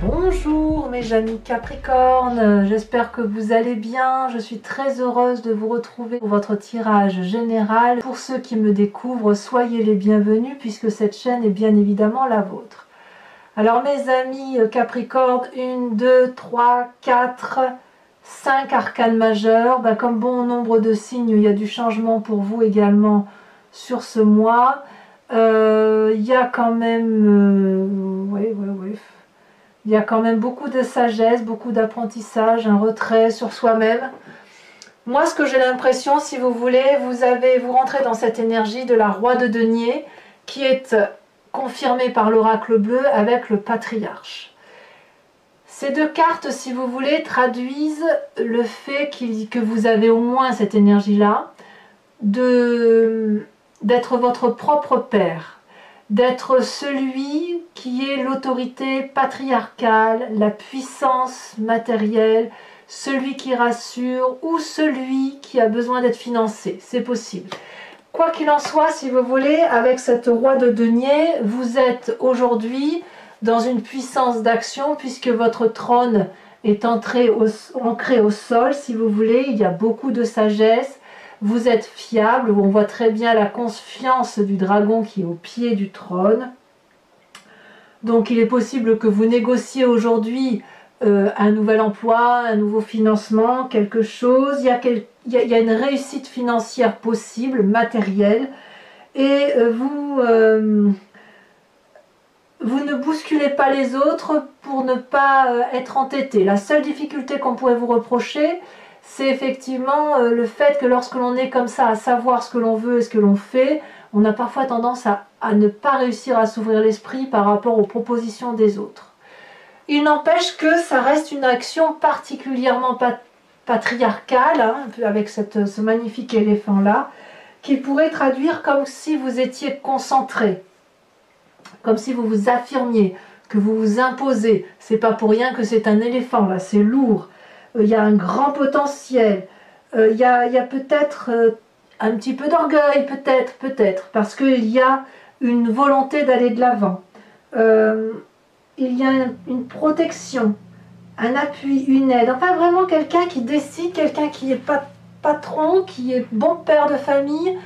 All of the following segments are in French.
Bonjour mes amis Capricorne, j'espère que vous allez bien. Je suis très heureuse de vous retrouver pour votre tirage général. Pour ceux qui me découvrent, soyez les bienvenus puisque cette chaîne est bien évidemment la vôtre. Alors mes amis Capricorne, 1, 2, 3, 4, 5 arcanes majeures. Comme bon nombre de signes, il y a du changement pour vous également sur ce mois. Il y a quand même... Il y a quand même beaucoup de sagesse, beaucoup d'apprentissage, un retrait sur soi-même. Moi, ce que j'ai l'impression, si vous voulez, vous rentrez dans cette énergie de la roi de denier qui est confirmée par l'oracle bleu avec le patriarche. Ces deux cartes, si vous voulez, traduisent le fait que vous avez au moins cette énergie-là d'être votre propre père. D'être celui qui est l'autorité patriarcale, la puissance matérielle, celui qui rassure ou celui qui a besoin d'être financé. C'est possible. Quoi qu'il en soit, si vous voulez, avec cette roi de denier, vous êtes aujourd'hui dans une puissance d'action puisque votre trône est ancré au sol, si vous voulez. Il y a beaucoup de sagesse. Vous êtes fiable, on voit très bien la confiance du dragon qui est au pied du trône. Donc il est possible que vous négociez aujourd'hui un nouvel emploi, un nouveau financement, quelque chose. Il y a une réussite financière possible, matérielle. Et vous ne bousculez pas les autres pour ne pas être entêté. La seule difficulté qu'on pourrait vous reprocher, c'est effectivement le fait que lorsque l'on est comme ça, à savoir ce que l'on veut et ce que l'on fait, on a parfois tendance à ne pas réussir à s'ouvrir l'esprit par rapport aux propositions des autres. Il n'empêche que ça reste une action particulièrement patriarcale, hein, avec ce magnifique éléphant-là, qui pourrait traduire comme si vous étiez concentré, comme si vous vous affirmiez, que vous vous imposez. C'est pas pour rien que c'est un éléphant, là, c'est lourd. Il y a un grand potentiel, il y a peut-être un petit peu d'orgueil, peut-être, parce qu'il y a une volonté d'aller de l'avant. Il y a une protection, un appui, une aide, enfin vraiment quelqu'un qui décide, quelqu'un qui est patron, qui est bon père de famille.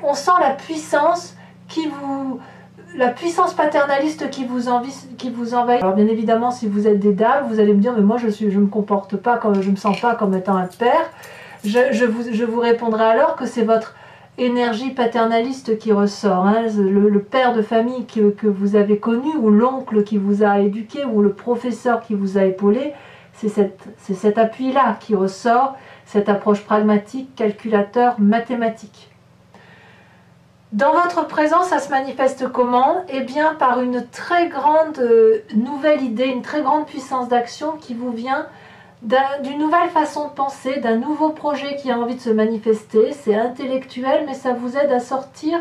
On sent la puissance la puissance paternaliste qui vous envahit. Alors bien évidemment, si vous êtes des dames, vous allez me dire mais moi je me comporte pas comme, je me sens pas comme étant un père. Je vous répondrai alors que c'est votre énergie paternaliste qui ressort, hein. Le père de famille que vous avez connu, ou l'oncle qui vous a éduqué, ou le professeur qui vous a épaulé, c'est cet appui-là qui ressort, cette approche pragmatique, calculateur, mathématique. Dans votre présent, ça se manifeste comment? Eh bien, par une très grande nouvelle idée, une très grande puissance d'action qui vous vient d'une nouvelle façon de penser, d'un nouveau projet qui a envie de se manifester. C'est intellectuel, mais ça vous aide à sortir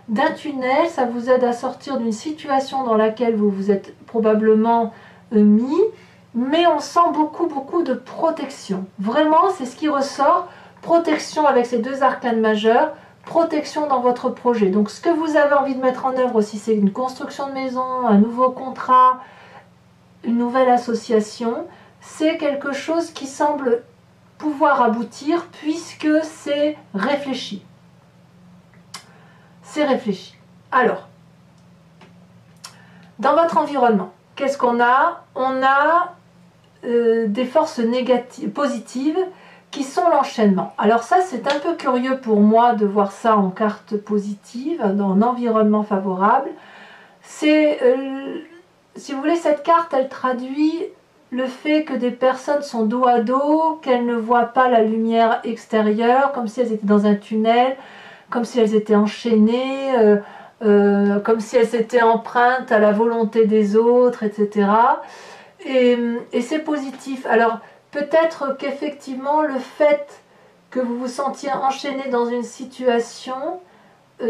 d'un tunnel, ça vous aide à sortir d'une situation dans laquelle vous vous êtes probablement mis, mais on sent beaucoup de protection. Vraiment, c'est ce qui ressort, protection avec ces deux arcanes majeures, protection dans votre projet. Donc ce que vous avez envie de mettre en œuvre, si c'est une construction de maison, un nouveau contrat, une nouvelle association, c'est quelque chose qui semble pouvoir aboutir puisque c'est réfléchi. C'est réfléchi. Alors, dans votre environnement, qu'est-ce qu'on a? On a des forces positives qui sont l'enchaînement. Alors ça, c'est un peu curieux pour moi de voir ça en carte positive, dans un environnement favorable. C'est, si vous voulez, cette carte, elle traduit le fait que des personnes sont dos à dos, qu'elles ne voient pas la lumière extérieure, comme si elles étaient dans un tunnel, comme si elles étaient enchaînées, comme si elles étaient empreintes à la volonté des autres, etc. Et c'est positif. Alors, peut-être qu'effectivement, le fait que vous vous sentiez enchaîné dans une situation,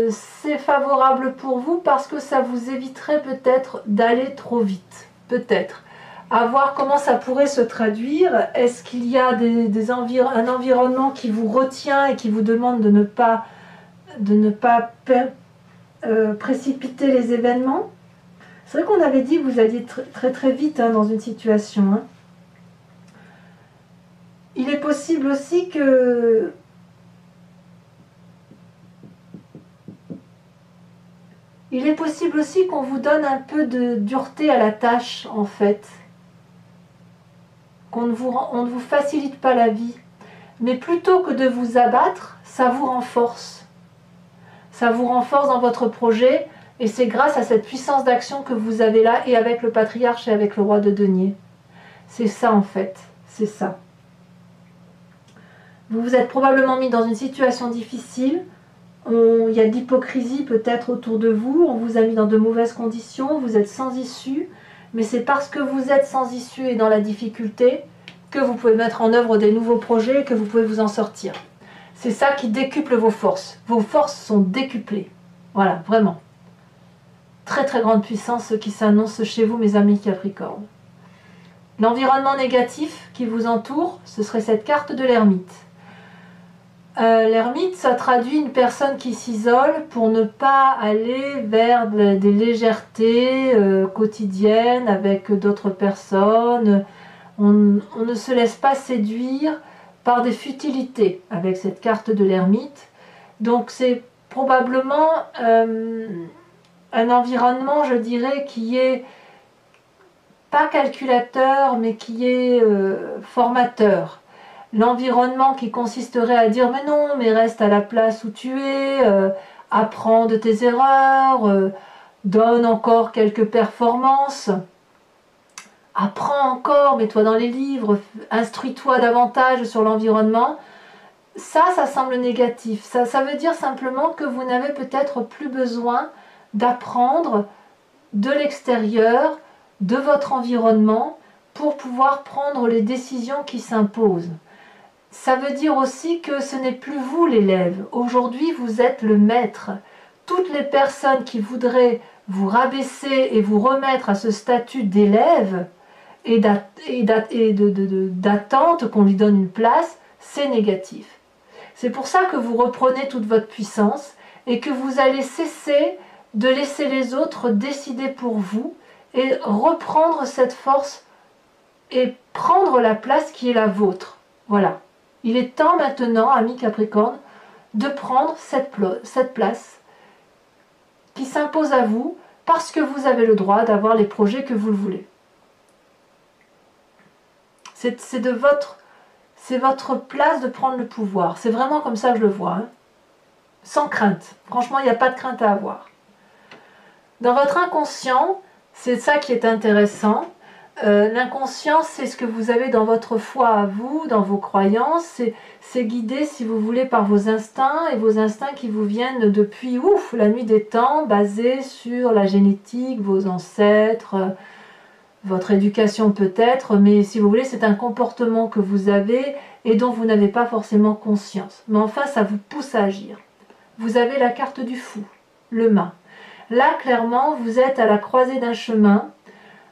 c'est favorable pour vous parce que ça vous éviterait peut-être d'aller trop vite. Peut-être. À voir comment ça pourrait se traduire. Est-ce qu'il y a un environnement qui vous retient et qui vous demande de ne pas précipiter les événements? C'est vrai qu'on avait dit que vous alliez très vite hein, dans une situation. Hein. Il est possible aussi que... Il est possible aussi qu'on vous donne un peu de dureté à la tâche, en fait. On ne vous facilite pas la vie. Mais plutôt que de vous abattre, ça vous renforce. Ça vous renforce dans votre projet, et c'est grâce à cette puissance d'action que vous avez là, et avec le patriarche et avec le roi de denier. C'est ça, en fait. C'est ça. Vous vous êtes probablement mis dans une situation difficile. Il y a de l'hypocrisie peut-être autour de vous. On vous a mis dans de mauvaises conditions. Vous êtes sans issue. Mais c'est parce que vous êtes sans issue et dans la difficulté que vous pouvez mettre en œuvre des nouveaux projets et que vous pouvez vous en sortir. C'est ça qui décuple vos forces. Vos forces sont décuplées. Voilà, vraiment. Très grande puissance qui s'annonce chez vous, mes amis Capricorne. L'environnement négatif qui vous entoure, ce serait cette carte de l'ermite. L'ermite, ça traduit une personne qui s'isole pour ne pas aller vers des légèretés quotidiennes avec d'autres personnes. On ne se laisse pas séduire par des futilités avec cette carte de l'ermite. Donc c'est probablement un environnement, je dirais, qui est pas calculateur, mais qui est formateur. L'environnement qui consisterait à dire mais non, mais reste à la place où tu es, apprends de tes erreurs, donne encore quelques performances, apprends encore, mets-toi dans les livres, instruis-toi davantage sur l'environnement. Ça semble négatif. Ça veut dire simplement que vous n'avez peut-être plus besoin d'apprendre de l'extérieur, de votre environnement, pour pouvoir prendre les décisions qui s'imposent. Ça veut dire aussi que ce n'est plus vous l'élève. Aujourd'hui, vous êtes le maître. Toutes les personnes qui voudraient vous rabaisser et vous remettre à ce statut d'élève et d'attente qu'on lui donne une place, c'est négatif. C'est pour ça que vous reprenez toute votre puissance et que vous allez cesser de laisser les autres décider pour vous et reprendre cette force et prendre la place qui est la vôtre. Voilà. Il est temps maintenant, amis Capricorne, de prendre cette place qui s'impose à vous parce que vous avez le droit d'avoir les projets que vous le voulez. C'est votre place de prendre le pouvoir. C'est vraiment comme ça que je le vois. Hein. Sans crainte. Franchement, il n'y a pas de crainte à avoir. Dans votre inconscient, c'est ça qui est intéressant. L'inconscient, c'est ce que vous avez dans votre foi à vous, dans vos croyances. C'est guidé, si vous voulez, par vos instincts, et vos instincts qui vous viennent depuis la nuit des temps, basés sur la génétique, vos ancêtres, votre éducation peut-être, mais si vous voulez, c'est un comportement que vous avez et dont vous n'avez pas forcément conscience. Mais enfin, ça vous pousse à agir. Vous avez la carte du fou, le mât. Là, clairement, vous êtes à la croisée d'un chemin.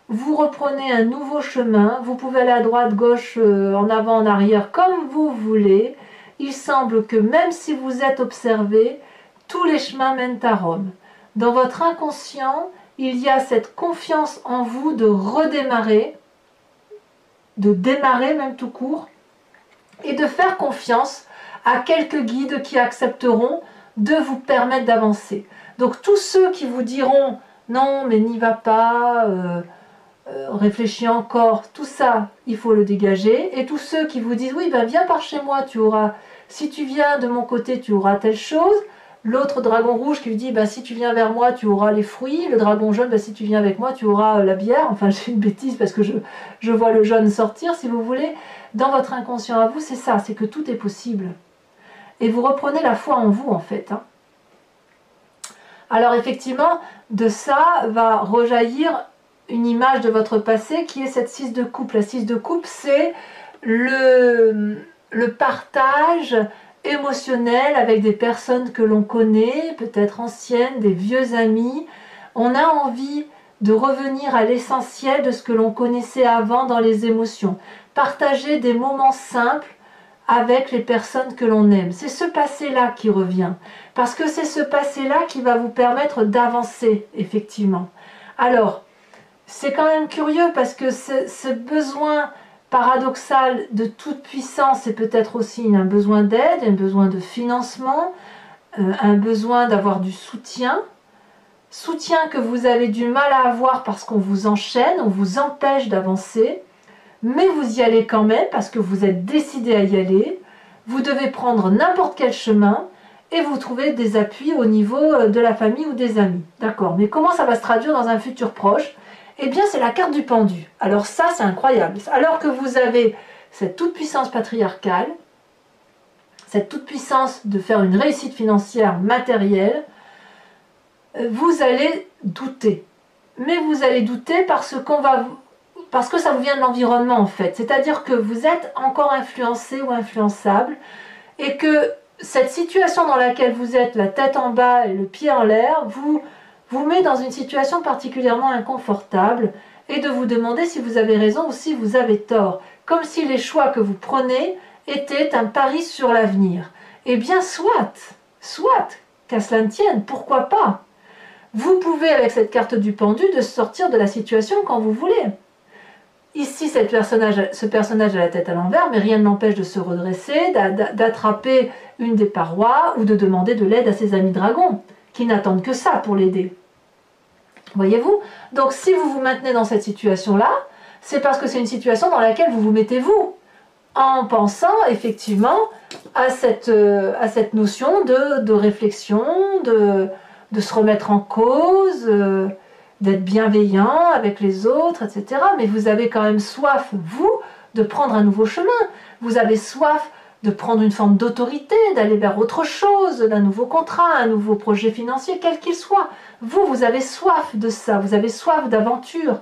Vous reprenez un nouveau chemin, vous pouvez aller à droite, gauche, en avant, en arrière, comme vous voulez. Il semble que même si vous êtes observé, tous les chemins mènent à Rome. Dans votre inconscient, il y a cette confiance en vous de redémarrer, de démarrer même tout court, et de faire confiance à quelques guides qui accepteront de vous permettre d'avancer. Donc tous ceux qui vous diront « non, mais n'y va pas », réfléchis encore, tout ça, il faut le dégager. Et tous ceux qui vous disent, oui, ben viens par chez moi, tu auras, si tu viens de mon côté, tu auras telle chose. L'autre dragon rouge qui lui dit, ben, si tu viens vers moi, tu auras les fruits. Le dragon jaune, ben, si tu viens avec moi, tu auras la bière. Enfin, j'ai une bêtise parce que je vois le jaune sortir, si vous voulez. Dans votre inconscient à vous, c'est ça, c'est que tout est possible. Et vous reprenez la foi en vous, en fait. Hein. Alors, effectivement, de ça va rejaillir une image de votre passé qui est cette 6 de coupe. La 6 de coupe, c'est le partage émotionnel avec des personnes que l'on connaît, peut-être anciennes, des vieux amis. On a envie de revenir à l'essentiel de ce que l'on connaissait avant dans les émotions. Partager des moments simples avec les personnes que l'on aime. C'est ce passé-là qui revient. Parce que c'est ce passé-là qui va vous permettre d'avancer, effectivement. Alors, c'est quand même curieux parce que ce besoin paradoxal de toute puissance, c'est peut-être aussi un besoin d'aide, un besoin de financement, un besoin d'avoir du soutien. Soutien que vous avez du mal à avoir parce qu'on vous enchaîne, on vous empêche d'avancer, mais vous y allez quand même parce que vous êtes décidé à y aller. Vous devez prendre n'importe quel chemin et vous trouvez des appuis au niveau de la famille ou des amis. D'accord, mais comment ça va se traduire dans un futur proche? Eh bien, c'est la carte du pendu. Alors ça, c'est incroyable. Alors que vous avez cette toute-puissance patriarcale, cette toute-puissance de faire une réussite financière matérielle, vous allez douter. Mais vous allez douter parce que ça vous vient de l'environnement en fait. C'est-à-dire que vous êtes encore influencé ou influençable et que cette situation dans laquelle vous êtes, la tête en bas et le pied en l'air, vous met dans une situation particulièrement inconfortable et de vous demander si vous avez raison ou si vous avez tort. Comme si les choix que vous prenez étaient un pari sur l'avenir. Eh bien, soit, qu'à cela ne tienne, pourquoi pas? Vous pouvez, avec cette carte du pendu, de sortir de la situation quand vous voulez. Ici, ce personnage a la tête à l'envers, mais rien ne l'empêche de se redresser, d'attraper une des parois ou de demander de l'aide à ses amis dragons, qui n'attendent que ça pour l'aider. Voyez-vous? Donc si vous vous maintenez dans cette situation-là, c'est parce que c'est une situation dans laquelle vous vous mettez vous, en pensant effectivement à cette notion de réflexion, de se remettre en cause, d'être bienveillant avec les autres, etc. Mais vous avez quand même soif, vous, de prendre un nouveau chemin. Vous avez soif de prendre une forme d'autorité, d'aller vers autre chose, d'un nouveau contrat, un nouveau projet financier, quel qu'il soit. Vous avez soif de ça, vous avez soif d'aventure.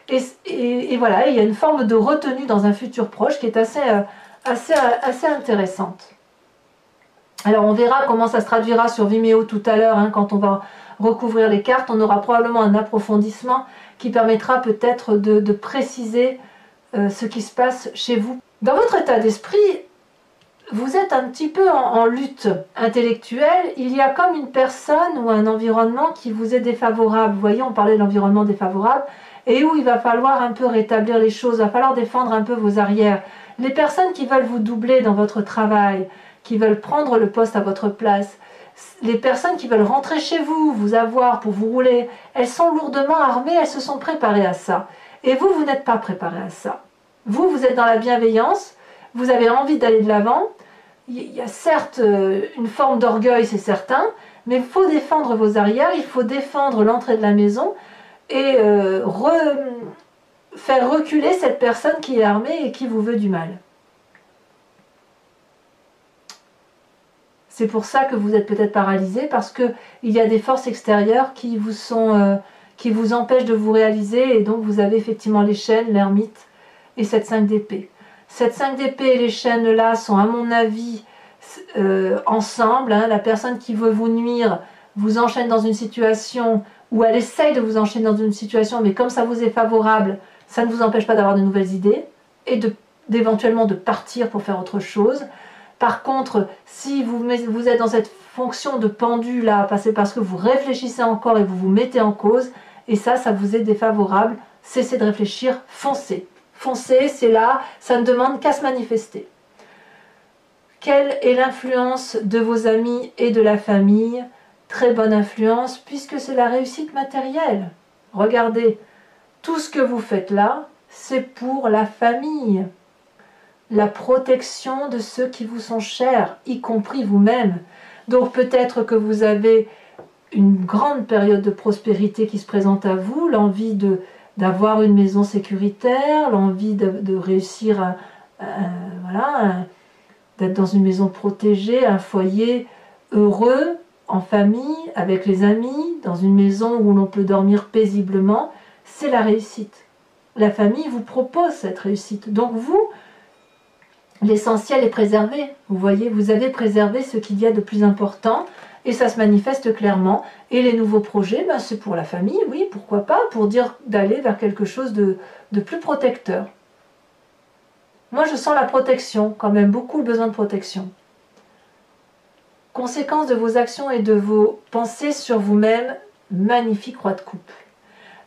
Et voilà, il y a une forme de retenue dans un futur proche qui est assez intéressante. Alors on verra comment ça se traduira sur Vimeo tout à l'heure, hein, quand on va recouvrir les cartes. On aura probablement un approfondissement qui permettra peut-être de préciser ce qui se passe chez vous. Dans votre état d'esprit, vous êtes un petit peu en lutte intellectuelle. Il y a comme une personne ou un environnement qui vous est défavorable. Vous voyez, on parlait de l'environnement défavorable et où il va falloir un peu rétablir les choses, il va falloir défendre un peu vos arrières. Les personnes qui veulent vous doubler dans votre travail, qui veulent prendre le poste à votre place, les personnes qui veulent rentrer chez vous, vous avoir pour vous rouler, elles sont lourdement armées, elles se sont préparées à ça. Et vous, vous n'êtes pas préparé à ça. Vous êtes dans la bienveillance, vous avez envie d'aller de l'avant. Il y a certes une forme d'orgueil, c'est certain, mais il faut défendre vos arrières, il faut défendre l'entrée de la maison et faire reculer cette personne qui est armée et qui vous veut du mal. C'est pour ça que vous êtes peut-être paralysé, parce qu'il y a des forces extérieures qui vous empêchent de vous réaliser, et donc vous avez effectivement les chaînes, l'ermite et cette 5 d'épée. Cette 5 d'épée et les chaînes là sont à mon avis ensemble, hein. La personne qui veut vous nuire vous enchaîne dans une situation, ou elle essaye de vous enchaîner dans une situation, mais comme ça vous est favorable, ça ne vous empêche pas d'avoir de nouvelles idées et d'éventuellement de partir pour faire autre chose. Par contre, si vous êtes dans cette fonction de pendu là, c'est parce que vous réfléchissez encore et vous vous mettez en cause, et ça vous est défavorable. Cessez de réfléchir, foncez. Foncez, c'est là, ça ne demande qu'à se manifester. Quelle est l'influence de vos amis et de la famille? Très bonne influence, puisque c'est la réussite matérielle. Regardez, tout ce que vous faites là, c'est pour la famille. La protection de ceux qui vous sont chers, y compris vous-même. Donc peut-être que vous avez une grande période de prospérité qui se présente à vous, l'envie d'avoir une maison sécuritaire, l'envie de réussir d'être dans une maison protégée, un foyer heureux, en famille, avec les amis, dans une maison où l'on peut dormir paisiblement. C'est la réussite. La famille vous propose cette réussite. Donc vous, l'essentiel est préservé. Vous voyez, vous avez préservé ce qu'il y a de plus important et ça se manifeste clairement. Et les nouveaux projets, c'est pour la famille, oui, pourquoi pas, pour dire d'aller vers quelque chose de plus protecteur. Moi, je sens la protection, quand même, beaucoup le besoin de protection. Conséquence de vos actions et de vos pensées sur vous-même, magnifique roi de coupe.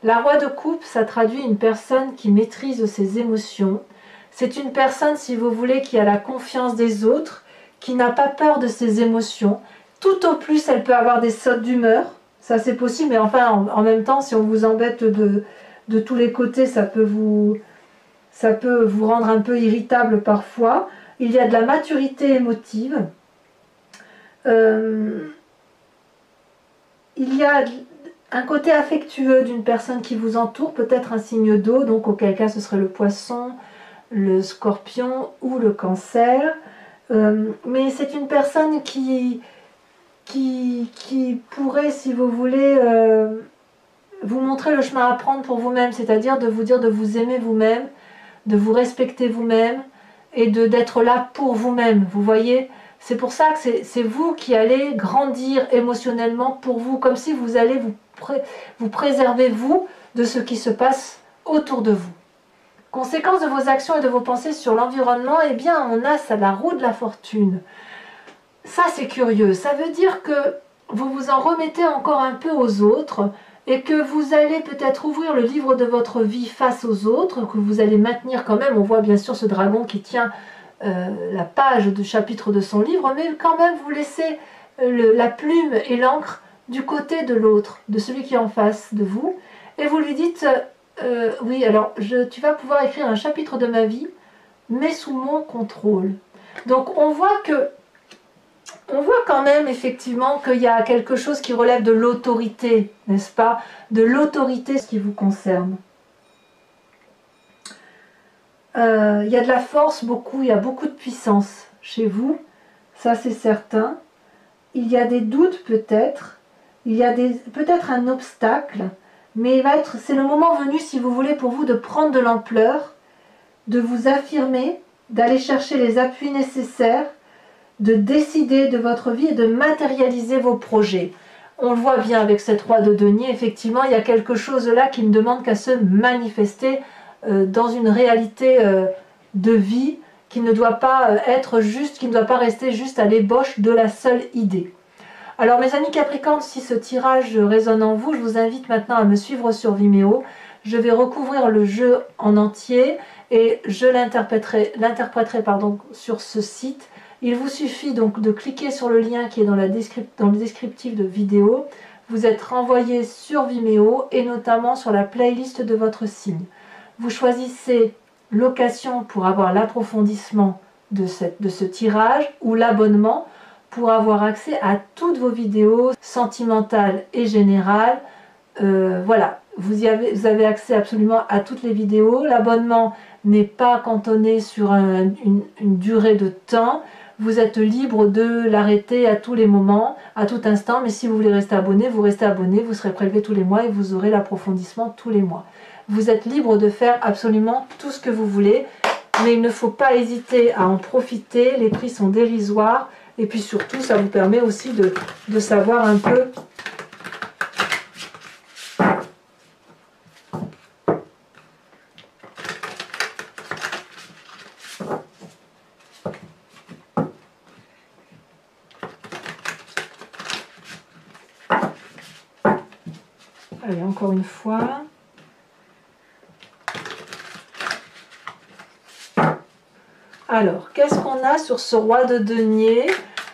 La roi de coupe, ça traduit une personne qui maîtrise ses émotions. C'est une personne, si vous voulez, qui a la confiance des autres, qui n'a pas peur de ses émotions. Tout au plus, elle peut avoir des sautes d'humeur. Ça, c'est possible, mais enfin, en même temps, si on vous embête de tous les côtés, ça peut vous rendre un peu irritable parfois. Il y a de la maturité émotive. Il y a un côté affectueux d'une personne qui vous entoure, peut-être un signe d'eau, donc auquel cas ce serait le poisson, le scorpion ou le cancer. Mais c'est une personne qui pourrait, si vous voulez, vous montrer le chemin à prendre pour vous-même, c'est-à-dire de vous dire de vous aimer vous-même, de vous respecter vous-même et d'être là pour vous-même, vous voyez. C'est pour ça que c'est vous qui allez grandir émotionnellement pour vous, comme si vous allez vous préserver vous de ce qui se passe autour de vous. Conséquence de vos actions et de vos pensées sur l'environnement, eh bien on a ça, la roue de la fortune. Ça c'est curieux, ça veut dire que vous vous en remettez encore un peu aux autres et que vous allez peut-être ouvrir le livre de votre vie face aux autres, que vous allez maintenir quand même, on voit bien sûr ce dragon qui tient la page de chapitre de son livre, mais quand même vous laissez la plume et l'encre du côté de l'autre, de celui qui est en face de vous, et vous lui dites oui, alors tu vas pouvoir écrire un chapitre de ma vie, mais sous mon contrôle. Donc on voit quand même effectivement qu'il y a quelque chose qui relève de l'autorité, n'est-ce pas? De l'autorité, ce qui vous concerne. Il y a de la force, beaucoup, il y a beaucoup de puissance chez vous, ça c'est certain. Il y a des doutes peut-être, il y a peut-être un obstacle, mais c'est le moment venu, si vous voulez, pour vous de prendre de l'ampleur, de vous affirmer, d'aller chercher les appuis nécessaires, de décider de votre vie et de matérialiser vos projets. On le voit bien avec cette roi de denier, effectivement, il y a quelque chose là qui ne demande qu'à se manifester dans une réalité de vie qui ne doit pas être juste, qui ne doit pas rester juste à l'ébauche de la seule idée. Alors mes amis Capricorne, si ce tirage résonne en vous, je vous invite maintenant à me suivre sur Vimeo. Je vais recouvrir le jeu en entier et je l'interpréterai sur ce site. Il vous suffit donc de cliquer sur le lien qui est dans le descriptif de vidéo. Vous êtes renvoyé sur Vimeo et notamment sur la playlist de votre signe. Vous choisissez location pour avoir l'approfondissement de ce tirage ou l'abonnement pour avoir accès à toutes vos vidéos sentimentales et générales. Voilà, vous avez accès absolument à toutes les vidéos. L'abonnement n'est pas cantonné sur une durée de temps. Vous êtes libre de l'arrêter à tous les moments, à tout instant, mais si vous voulez rester abonné, vous restez abonné, vous serez prélevé tous les mois et vous aurez l'approfondissement tous les mois. Vous êtes libre de faire absolument tout ce que vous voulez, mais il ne faut pas hésiter à en profiter, les prix sont dérisoires, et puis surtout, ça vous permet aussi de savoir un peu allez, encore une fois. Alors, qu'est-ce qu'on a sur ce roi de denier?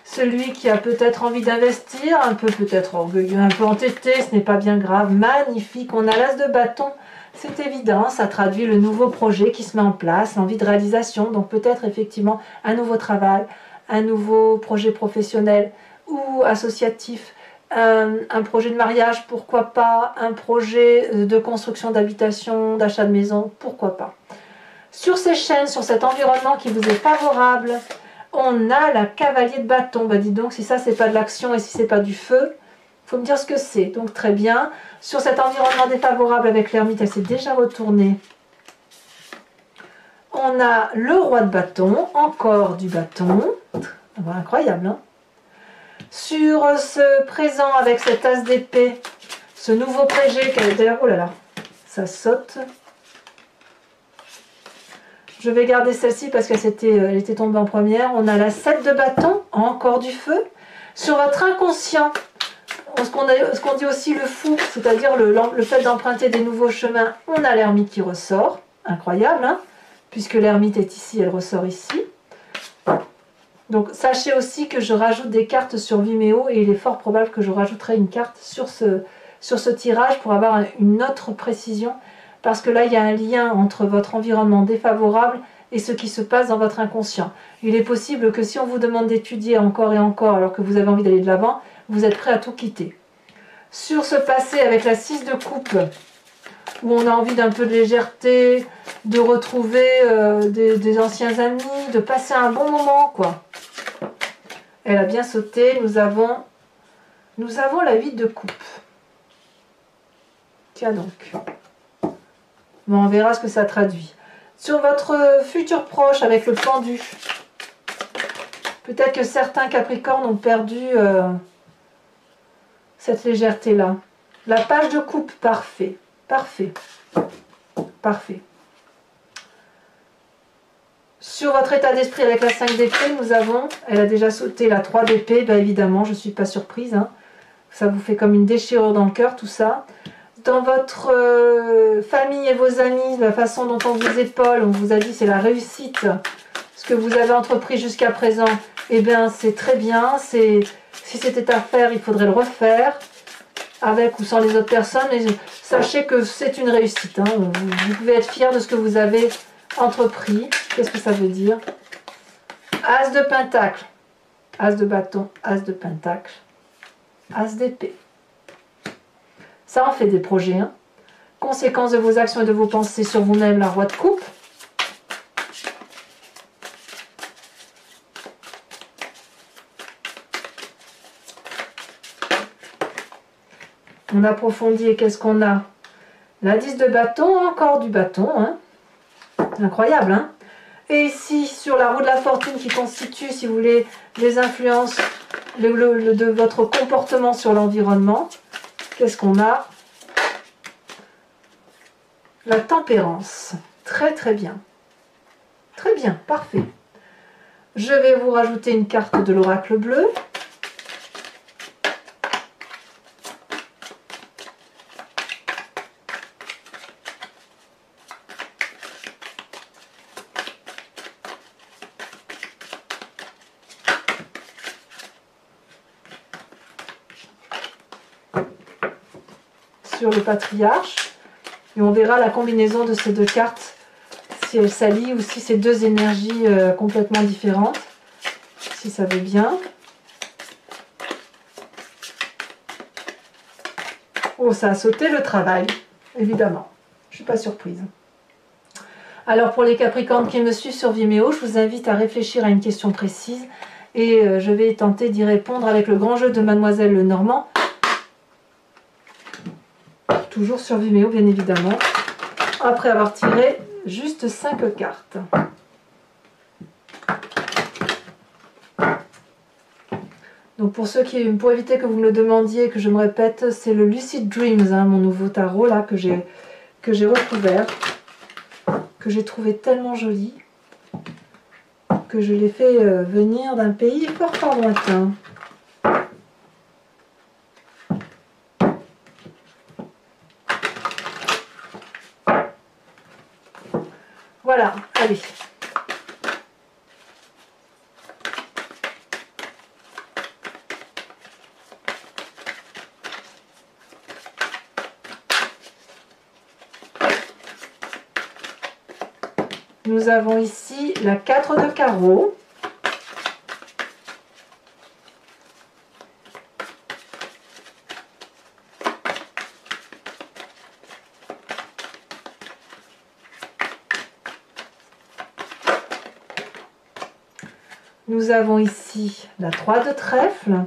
Celui qui a peut-être envie d'investir, un peu peut-être orgueilleux, un peu entêté, ce n'est pas bien grave, magnifique. On a l'as de bâton, c'est évident, ça traduit le nouveau projet qui se met en place, l'envie de réalisation, donc peut-être effectivement un nouveau travail, un nouveau projet professionnel ou associatif, un projet de mariage, pourquoi pas, un projet de construction d'habitation, d'achat de maison, pourquoi pas. Sur ces chaînes, sur cet environnement qui vous est favorable, on a la cavalier de bâton. Bah dis donc, si ça c'est pas de l'action et si c'est pas du feu, il faut me dire ce que c'est. Donc très bien. Sur cet environnement défavorable avec l'ermite, elle s'est déjà retournée. On a le roi de bâton, encore du bâton. Incroyable, hein? Sur ce présent avec cet as d'épée, ce nouveau projet qui a d'ailleurs, oh là là, ça saute. Je vais garder celle-ci parce qu'elle était tombée en première. On a la 7 de bâton, encore du feu. Sur votre inconscient, ce qu'on dit aussi le fou, c'est-à-dire le fait d'emprunter des nouveaux chemins, on a l'ermite qui ressort. Incroyable, hein, puisque l'ermite est ici, elle ressort ici. Donc sachez aussi que je rajoute des cartes sur Vimeo et il est fort probable que je rajouterai une carte sur ce tirage pour avoir une autre précision, parce que là il y a un lien entre votre environnement défavorable et ce qui se passe dans votre inconscient. Il est possible que si on vous demande d'étudier encore et encore alors que vous avez envie d'aller de l'avant, vous êtes prêt à tout quitter. Sur ce passé avec la 6 de coupe, où on a envie d'un peu de légèreté, de retrouver des anciens amis, de passer un bon moment, quoi. Elle a bien sauté. Nous avons la 8 de coupe. Tiens donc. Bon, on verra ce que ça traduit. Sur votre futur proche avec le pendu, peut-être que certains Capricornes ont perdu cette légèreté-là. La page de coupe, parfait. Parfait. Parfait. Sur votre état d'esprit avec la 5 d'épée, nous avons, elle a déjà sauté la 3 d'épée, bien évidemment, je ne suis pas surprise. Hein. Ça vous fait comme une déchirure dans le cœur, tout ça. Dans votre famille et vos amis, la façon dont on vous épaule, on vous a dit c'est la réussite. Ce que vous avez entrepris jusqu'à présent, eh bien c'est très bien. Si c'était à faire, il faudrait le refaire, avec ou sans les autres personnes. Et sachez que c'est une réussite. Hein. Vous pouvez être fier de ce que vous avez entrepris. Qu'est-ce que ça veut dire? As de pentacle, as de bâton, as de pentacle, as d'épée. Ça en fait des projets. Hein. Conséquence de vos actions et de vos pensées sur vous-même, la roi de coupe. On approfondit et qu'est-ce qu'on a? La 10 de bâton, encore du bâton. Hein. Incroyable, hein? Et ici, sur la roue de la fortune qui constitue, si vous voulez, les influences de votre comportement sur l'environnement, qu'est-ce qu'on a? La tempérance. Très très bien. Très bien, parfait. Je vais vous rajouter une carte de l'oracle bleu. Sur le patriarche. Et on verra la combinaison de ces deux cartes, si elles s'allient ou si c'est deux énergies complètement différentes, si ça veut bien. Oh, ça a sauté le travail, évidemment. Je ne suis pas surprise. Alors pour les Capricornes qui me suivent sur Vimeo, je vous invite à réfléchir à une question précise et je vais tenter d'y répondre avec le grand jeu de Mademoiselle Lenormand. Toujours sur Vimeo, bien évidemment, après avoir tiré juste 5 cartes. Donc pour pour éviter que vous me le demandiez, que je me répète, c'est le Lucid Dreams, hein, mon nouveau tarot là que j'ai recouvert, que j'ai trouvé tellement joli, que je l'ai fait venir d'un pays fort lointain. Voilà, allez. Nous avons ici la 4 de carreau. Nous avons ici la 3 de trèfle.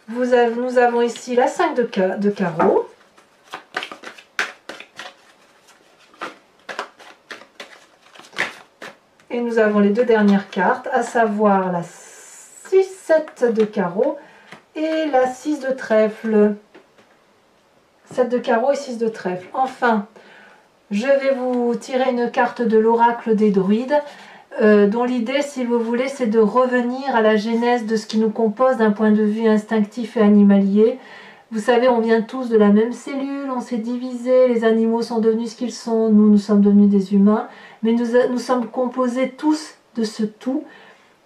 Nous avons ici la 5 de carreau. Et nous avons les deux dernières cartes, à savoir la 6-7 de carreau et la 6 de trèfle. 7 de carreau et 6 de trèfle. Enfin, je vais vous tirer une carte de l'oracle des druides dont l'idée, si vous voulez, c'est de revenir à la genèse de ce qui nous compose d'un point de vue instinctif et animalier. Vous savez, on vient tous de la même cellule, on s'est divisé, les animaux sont devenus ce qu'ils sont, nous sommes devenus des humains, mais nous sommes composés tous de ce tout,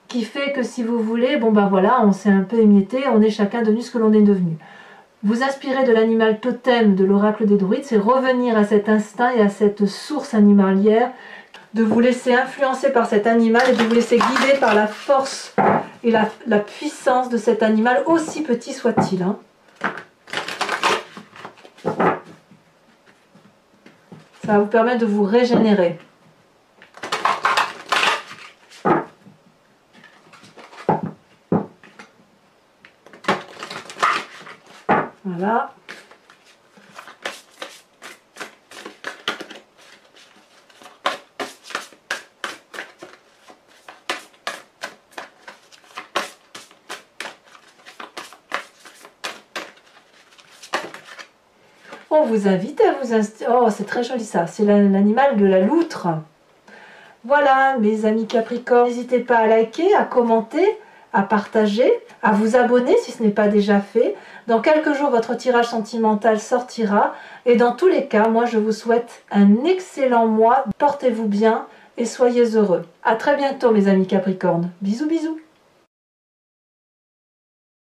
qui fait que, si vous voulez, bon ben voilà, on s'est un peu émietté, on est chacun devenu ce que l'on est devenu. Vous inspirer de l'animal totem de l'oracle des druides, c'est revenir à cet instinct et à cette source animalière, de vous laisser influencer par cet animal et de vous laisser guider par la force et la puissance de cet animal, aussi petit soit-il. Hein. Ça va vous permettre de vous régénérer. Voilà. On vous invite à vous installer. Oh, c'est très joli ça. C'est l'animal de la loutre. Voilà, mes amis Capricorne. N'hésitez pas à liker, à commenter, à partager, à vous abonner si ce n'est pas déjà fait. Dans quelques jours, votre tirage sentimental sortira. Et dans tous les cas, moi, je vous souhaite un excellent mois. Portez-vous bien et soyez heureux. À très bientôt, mes amis Capricorne. Bisous, bisous.